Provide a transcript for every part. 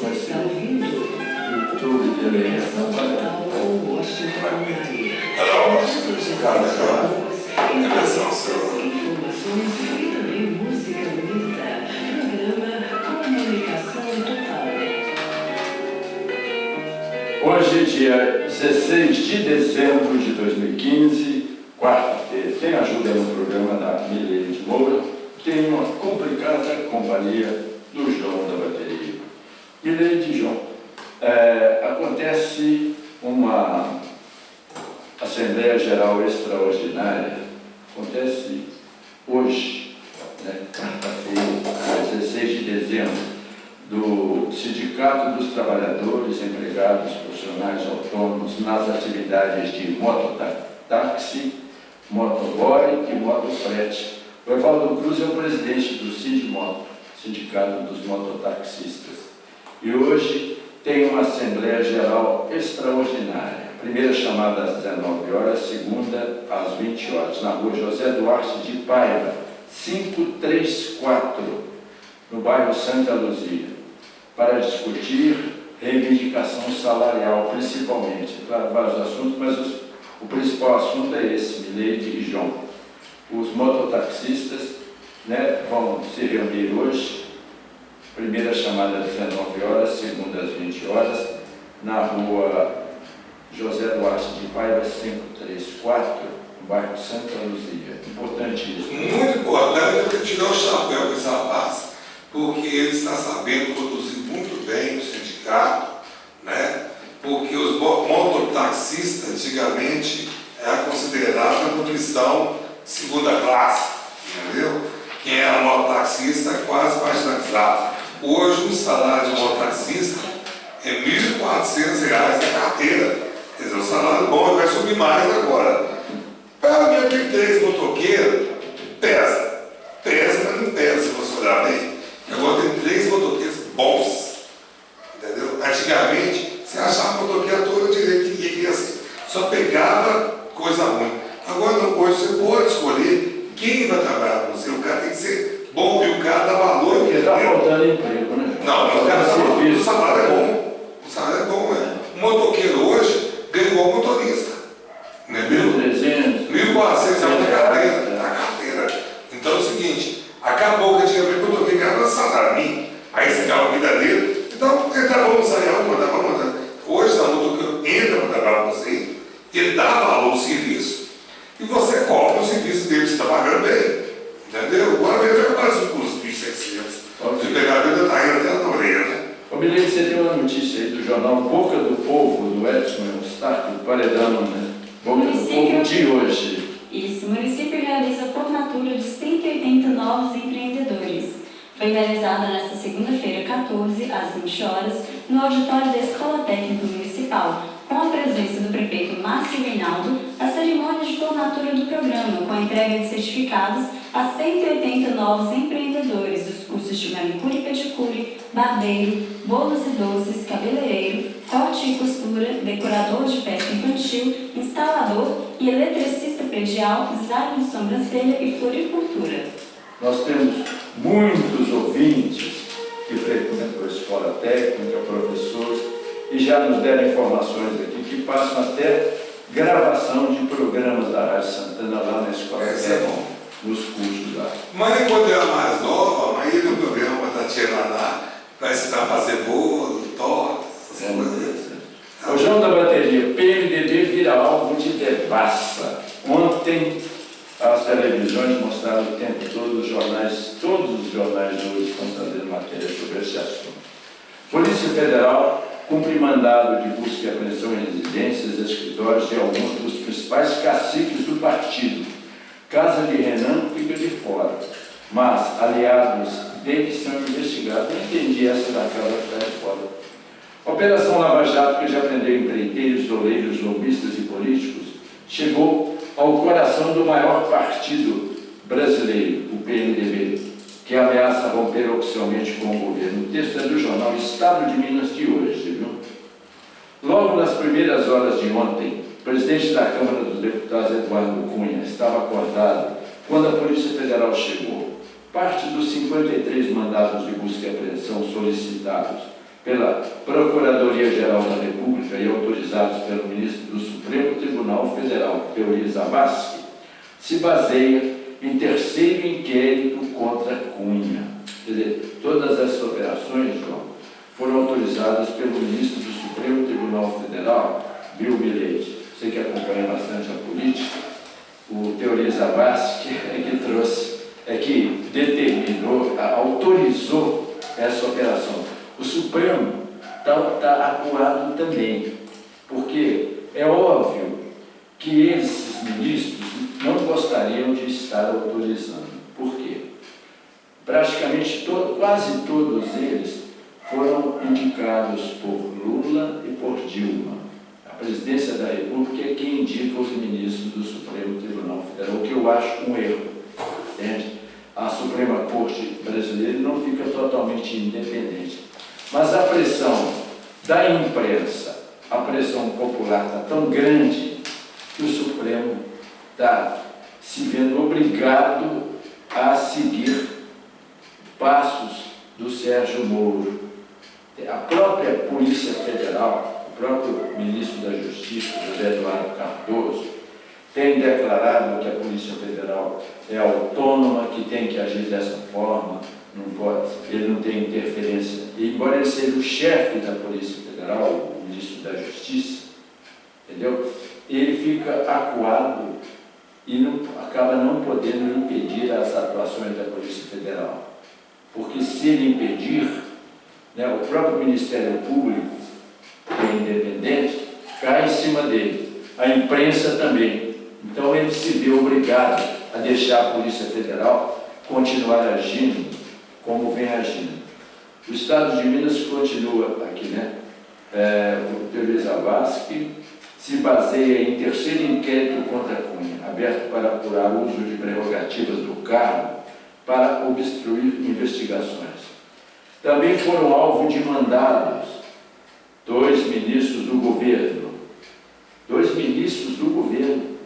Você está ouvindo? YouTube também. Informações e também música bonita. Programa Comunicação Total. Hoje, dia 16 de dezembro de 2015, quarta-feira. Quem ajuda no programa da Milene de Moura tem uma complicada companhia do João da bateria. Milene de João, acontece uma Assembleia Geral Extraordinária, acontece hoje, quarta-feira, 16 de dezembro, do Sindicato dos Trabalhadores, Empregados, Profissionais Autônomos nas atividades de mototáxi, motoboy e motofrete. O Evaldo Cruz é o presidente do Sindimoto, Sindicato dos Mototaxistas. E hoje tem uma Assembleia Geral Extraordinária. Primeira chamada às 19 horas, segunda às 20 horas, na rua José Duarte de Paiva, 534, no bairro Santa Luzia, para discutir reivindicação salarial, principalmente. Claro, vários assuntos, mas o principal assunto é esse, Milene e João. Os mototaxistas vão se reunir hoje, primeira chamada às 19 horas, segunda às 20 horas, na rua José Duarte de Paiva, 534, no bairro Santa Luzia. Importantíssimo. Muito importante, eu quero tirar o chapéu com esse rapaz, porque ele está sabendo conduzir muito bem o sindicato, porque os mototaxistas antigamente era considerado uma profissão de segunda classe, entendeu? Quem era mototaxista é quase marginalizado. Hoje o salário de mototaxista é R$ 1.400 na carteira. Quer dizer, o salário bom vai subir mais agora. Para mim, aquele 3 motoqueiros, pesa, mas não pesa se você olhar bem. Agora tem 3 motoqueiros bons, entendeu? Antigamente, você achava motoqueiro todo direito, que ninguém queria ser. Só pegava coisa ruim. Agora não, hoje você pode escolher quem vai trabalhar com você. O cara tem que ser bom e o cara dá valor. Porque está faltando emprego, né? Não, o cara dá valor. O salário é bom. O salário é bom, O motoqueiro hoje ganha igual motorista. Entendeu? 1.300. 1.400 na carteira. Então é o seguinte, acabou que antigamente o motoqueiro ganhava salário mínimo. Aí você ganhava a vida dele. Então, ele tá bom, sair, vamos mandar. Hoje o motoqueiro entra para trabalhar com você, ele dá valor ao serviço e você cobra o serviço dele, você está pagando bem. Entendeu? Agora mesmo é quase um custo de 1.600. Se pegar a vida, está indo até na orelha, Ô, Milene, você tem uma notícia aí do jornal Boca do Povo, do Edson Eustáquio, do Paredão, Boca do Povo de hoje. Isso, o município realiza a formatura de 180 novos empreendedores. Foi realizada nesta segunda-feira, 14, às 20 horas, no auditório da Escola Técnica Municipal, com a presença do prefeito Márcio Reinaldo, a cerimônia de formatura do programa, com a entrega de certificados a 180 novos empreendedores dos cursos de manicure e pedicure, barbeiro, bolos e doces, cabeleireiro, corte e costura, decorador de festa infantil, instalador e eletricista predial, design de sobrancelha e floricultura. Nós temos muitos ouvintes que frequentam a escola técnica, professores, e já nos deram informações aqui que passam até gravação de programas da Rádio Santana lá na escola técnica, nos cursos lá. Mas quando era mais nova, a mãe ia no programa para tirar lá, para ensinar a fazer bolo, torta, essas coisas. O João da bateria, PMDB vira alvo de devassa. Ontem as televisões mostraram o tempo todo, todos os jornais de hoje estão fazendo matéria sobre esse assunto. Polícia Federal cumpre mandado de busca e apreensão em residências, escritórios de alguns dos principais caciques do partido. Casa de Renan fica de fora, mas aliados dele são investigados. Não entendi essa da casa que está de fora. Operação Lava Jato, que já prendeu empreiteiros, doleiros, lombistas e políticos, chegou ao coração do maior partido brasileiro, o PMDB, que ameaça romper oficialmente com o governo. O texto é do jornal Estado de Minas de hoje, viu? Logo nas primeiras horas de ontem, o presidente da Câmara dos Deputados, Eduardo Cunha, estava acordado quando a Polícia Federal chegou. Parte dos 53 mandados de busca e apreensão solicitados pela Procuradoria-Geral da República e autorizados pelo ministro do Supremo Tribunal Federal, Teori Zavascki, se baseia em terceiro inquérito contra Cunha. Quer dizer, todas essas operações, João, foram autorizadas pelo ministro do Supremo Tribunal Federal, Bill Millet. Você que acompanha bastante a política, o Teori Zavascki é que determinou, autorizou essa operação. O Supremo está acuado também, porque é óbvio que esses ministros não gostariam de estar autorizando. Por quê? Praticamente quase todos eles foram indicados por Lula e por Dilma. A presidência da República é quem indica os ministros do Supremo Tribunal Federal, o que eu acho um erro. Entende? A Suprema Corte brasileira não fica totalmente independente. Mas a pressão da imprensa, a pressão popular está tão grande que o Supremo está se vendo obrigado a seguir passos do Sérgio Moro. A própria Polícia Federal, o próprio ministro da Justiça, José Eduardo Cardoso, tem declarado que a Polícia Federal é autônoma, que tem que agir dessa forma, não pode, ele não tem interferência. E, embora ele seja o chefe da Polícia Federal, o ministro da Justiça, entendeu? Ele fica acuado e acaba não podendo impedir as atuações da Polícia Federal. Porque se ele impedir, né, o próprio Ministério Público, que é independente, cai em cima dele. A imprensa também. Então ele se vê obrigado a deixar a Polícia Federal continuar agindo como vem agindo. O Estado de Minas continua aqui, né? O Teori Zavascki se baseia em terceiro inquérito contra Cunha, aberto para apurar o uso de prerrogativas do cargo para obstruir investigações. Também foram alvo de mandados dois ministros do governo,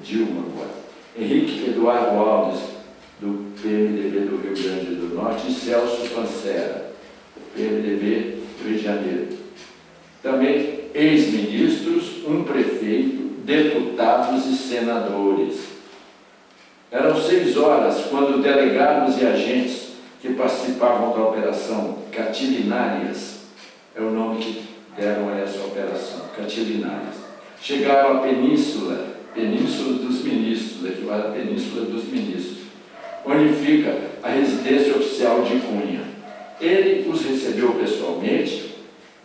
Dilma agora, Henrique Eduardo Alves, do PMDB do Rio Grande do Norte, e Celso Pancera, do PMDB do Rio de Janeiro. Também ex-ministros, um prefeito, deputados e senadores. Eram 6 horas quando delegados e agentes que participavam da operação Catilinárias, é o nome que deram a essa operação, Catilinárias, chegaram à Península dos Ministros, equivalente à Península dos Ministros, onde fica a residência oficial de Cunha. Ele os recebeu pessoalmente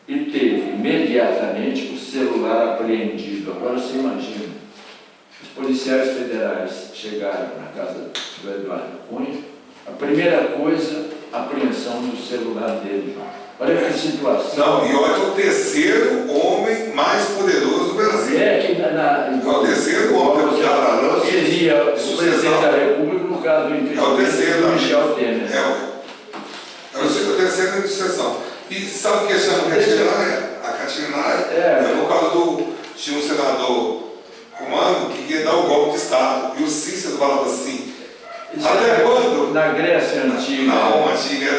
e teve imediatamente o celular apreendido. Agora você imagina, os policiais federais chegaram na casa do Eduardo Cunha, a primeira coisa, a apreensão do celular dele. Olha que situação. Não, e olha o terceiro homem mais poderoso do Brasil. É o terceiro homem que está seria o presidente da República, no caso do terceiro Michel Temer. É o terceiro em sucessão. E sabe o que chama Catilinária? A Catilinária é por causa de um senador romano que queria dar um golpe de Estado. E o Cícero falava assim, até quando? Na Grécia Antiga. Na Roma Antiga.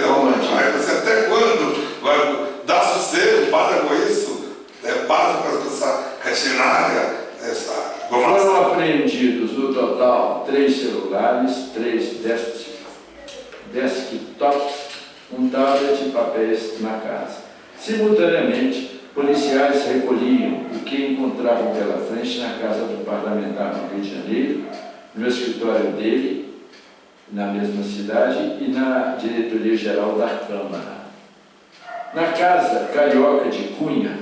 Até quando vai dar sossego? Para com isso. Para com essa Catilinária, essa governação. Foram apreendidos, no total, 3 celulares, 3 desktops, um tablet e papéis na casa. Simultaneamente, policiais recolhiam o que encontravam pela frente na casa do parlamentar no Rio de Janeiro, no escritório dele, na mesma cidade, e na diretoria-geral da Câmara. Na casa carioca de Cunha,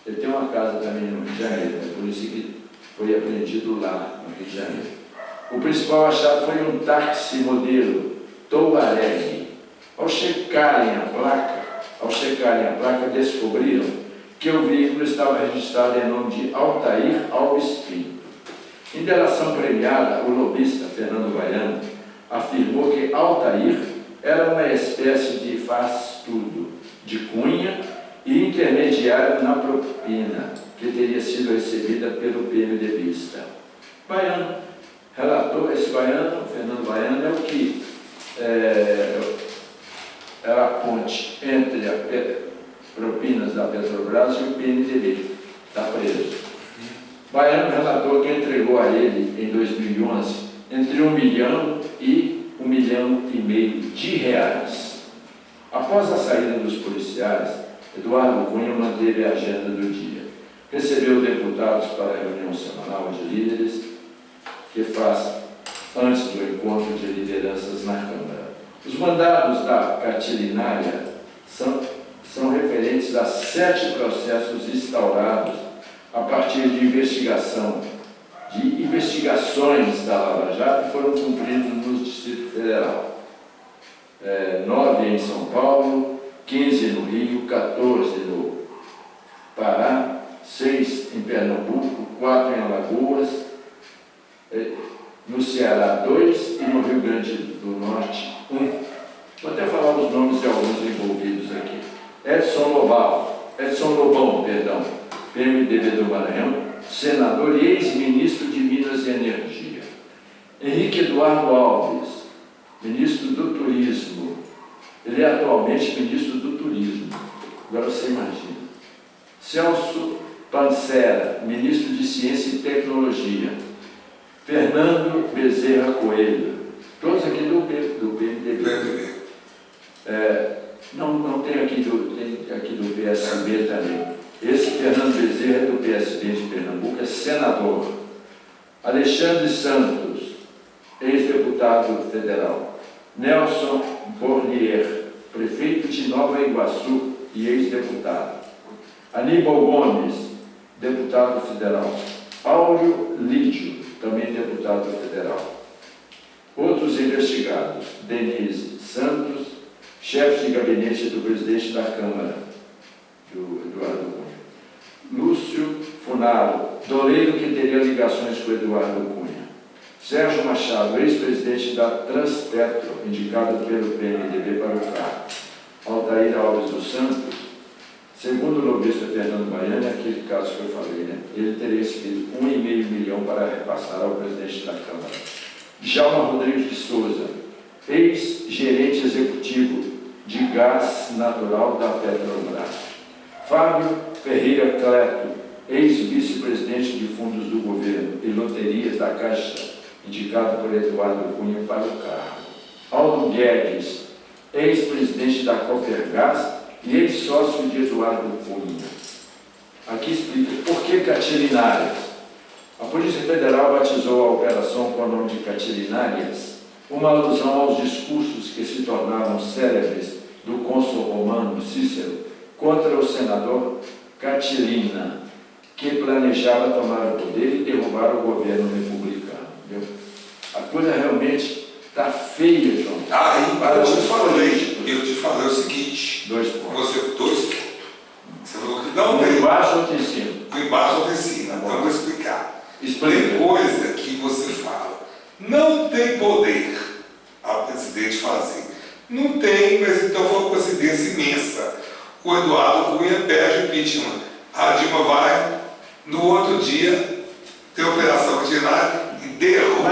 ele tem uma casa também no Rio de Janeiro, por isso que foi apreendido lá no Rio de Janeiro. O principal achado foi um táxi modelo Touareg. Ao checarem a placa, descobriram que o veículo estava registrado em nome de Altair Alves Pinto. Em delação premiada, o lobista Fernando Baiano afirmou que Altair era uma espécie de faz-tudo de Cunha e intermediário na propina que teria sido recebida pelo PMDBista. Baiano relatou, esse Baiano, Fernando Baiano, é o que era a ponte entre propinas da Petrobras e o PMDB. Está preso. Baiano relatou que entregou a ele, em 2011, entre 1 milhão e 1,5 milhão de reais. Após a saída dos policiais, Eduardo Cunha manteve a agenda do dia. Recebeu deputados para a reunião semanal de líderes que faz antes do encontro de lideranças na Câmara. Os mandados da Catilinária são referentes a 7 processos instaurados a partir de investigações da Lava Jato que foram cumpridos no Distrito Federal. 9 em São Paulo, 15 no Rio, 14 no Pará, 6 em Pernambuco, 4 em Alagoas, no Ceará 2 e no Rio Grande do Norte 1. Vou até falar os nomes de alguns envolvidos aqui. Edson Lobão, PMDB do Maranhão, senador e ex-ministro de Minas e Energia. Henrique Eduardo Alves, ministro do Turismo. Ele é atualmente ministro do Turismo. Agora você imagina. Celso Pancera, ministro de Ciência e Tecnologia. Fernando Bezerra Coelho, todos aqui do PMDB. Não tem aqui do PSB também. Esse Fernando Bezerra, do PSB de Pernambuco, é senador. Alexandre Santos, ex-deputado federal. Nelson Bornier, prefeito de Nova Iguaçu e ex-deputado. Aníbal Gomes, deputado federal. Áureo Lídio, também deputado federal. Outros investigados: Denise Santos, chefe de gabinete do presidente da Câmara, do Eduardo Cunha. Lúcio Funaro, doleiro que teria ligações com Eduardo Cunha. Sérgio Machado, ex-presidente da Transpetro, indicado pelo PMDB para o cargo. Altair Alves dos Santos, segundo o lobista Fernando Baiano, é aquele caso que eu falei, né? Ele teria recebido 1,5 milhão para repassar ao presidente da Câmara. Djalma Rodrigues de Souza, ex-gerente executivo de gás natural da Petrobras. Fábio Ferreira Cleto, ex-vice-presidente de fundos do governo e loterias da Caixa, indicado por Eduardo Cunha para o cargo. Aldo Guedes, ex-presidente da Copergás e ex-sócio de Eduardo Cunha. Aqui explica por que Catilinárias. A Polícia Federal batizou a operação com o nome de Catilinárias, uma alusão aos discursos que se tornaram célebres do cônsul romano Cícero contra o senador Catilina, que planejava tomar o poder e derrubar o governo republicano. Entendeu? A coisa realmente está feia, João. Eu te falei o seguinte. 2 pontos. Dois pontos. Você falou que não tem. Embaixo ou em cima? Embaixo ou em cima. Então eu vou explicar. Explica. Tem coisa que você fala. Não tem poder a presidente fazer. Não tem, mas então foi uma coincidência imensa. O Eduardo Cunha pede o impeachment. A Dilma vai, no outro dia, tem operação Catilinária e derruba,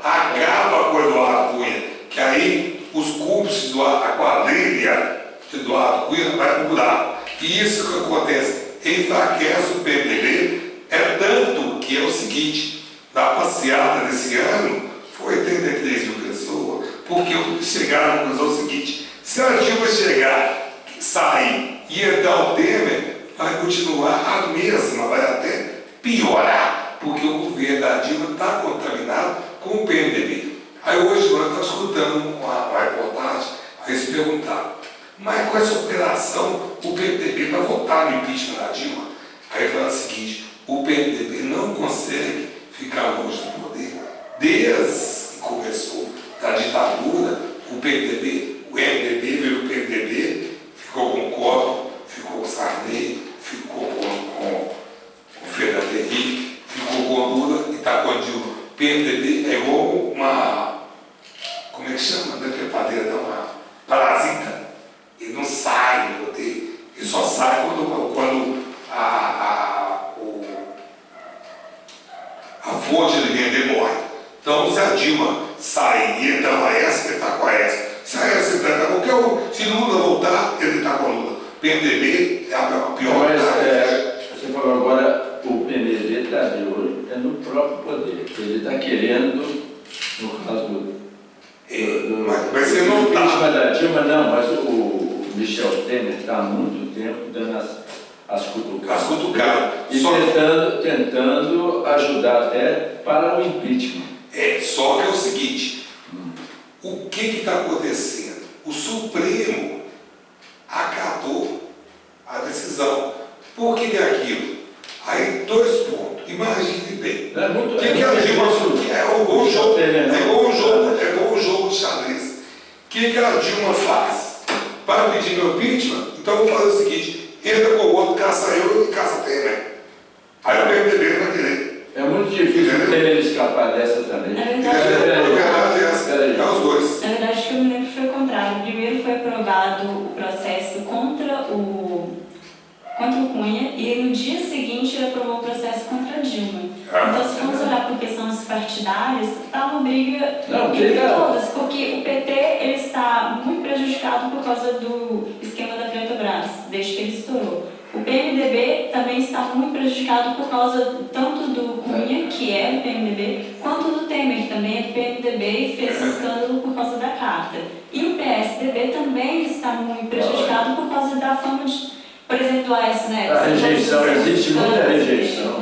acaba com o Eduardo Cunha. Que aí os cúmplices com a quadrilha de Eduardo Cunha vai pro buraco. E isso que acontece, enfraquece o PMDB, é tanto que é o seguinte, na passeata desse ano, foi 33 mil pessoas, porque chegaram à conclusão seguinte: se a Dilma chegar, sair e entrar o Temer, vai continuar a mesma, vai até piorar, porque o governo da Dilma está contaminado com o PMDB. Aí hoje nós estamos escutando uma reportagem, aí se perguntaram: mas com essa operação o PMDB vai votar no impeachment da Dilma? Aí fala o seguinte: o PMDB não consegue ficar longe do poder. Desde que começou a ditadura, o MDB virou PMDB, ficou com o Collor, ficou com o Sarney, ficou com o Fernando Henrique, ficou com o Lula e está com o Dilma. O PMDB é igual uma, como é que chama? Não é trepadeira, não, uma parasita. Ele não sai do poder, ele só sai quando a fonte de vender morre. Então, se a Dilma sair e entrar a essa, ele está com a essa. Se a essa entrar com qualquer um, se Lula voltar, ele está com o Lula. PMDB é a pior Mas coisa. você falou agora, o PMDB está de olho no próprio poder. Ele está querendo, no caso do Mas você não está. impeachment da Dilma, não, mas o Michel Temer está há muito tempo dando as cutucadas. As cutucadas. E Só- tentando ajudar até para o impeachment. Só que é o seguinte, o que está acontecendo? O Supremo acatou a decisão. Por que é aquilo? Aí, 2 pontos. Imagine bem. É muito, O que a Dilma é igual um jogo, é igual um jogo de xadrez. O que a Dilma faz? Para pedir meu impeachment, então eu vou fazer o seguinte, entra com o outro, caça eu e caça Temer. Aí o PMDB não vai querer. É muito difícil o Temer escapar dessa também. Na É verdade, verdade essa. É os dois. Na verdade, que eu me lembro foi o contrário. Primeiro foi aprovado o processo contra o Cunha e no dia seguinte ele aprovou o processo contra a Dilma. Então, se formos olhar por questões partidárias, está uma briga entre todas, porque o PT ele está muito prejudicado por causa do esquema da Petrobras, desde que ele estourou. O PMDB também está muito prejudicado por causa tanto do Cunha, que é do PMDB, quanto do Temer, que também é do PMDB e fez escândalo por causa da carta. E o PSDB também está muito prejudicado por causa da fama de, por exemplo, do Aécio Neves. A rejeição, existe muita rejeição.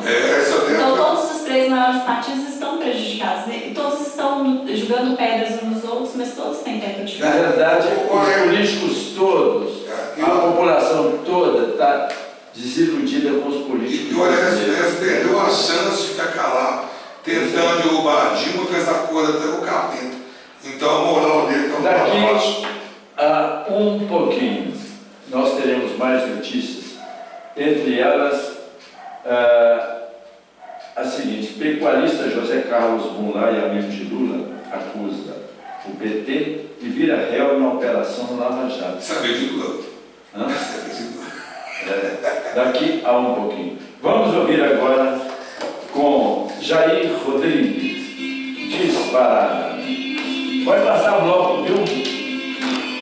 Então todos os 3 maiores partidos estão prejudicados, né? Todos estão jogando pedras uns nos outros, mas todos têm teto de Na verdade, os políticos todos, a população toda está desiludida com os políticos. E o Aécio perdeu a chance de ficar calado, tentando derrubar a Dilma, fez a coisa até o capeta. Então a moral dele está lá abaixo. Daqui a um pouquinho, nós teremos mais notícias. Entre elas, a seguinte: pecuarista José Carlos Mulay, amigo de Lula, acusa o PT e vira réu na Operação Lava Jato. Saber de Lula. Hã? Saber de Lula. Daqui a um pouquinho. Vamos ouvir agora com Jair Rodrigues. Disparada. Pode passar o bloco, viu?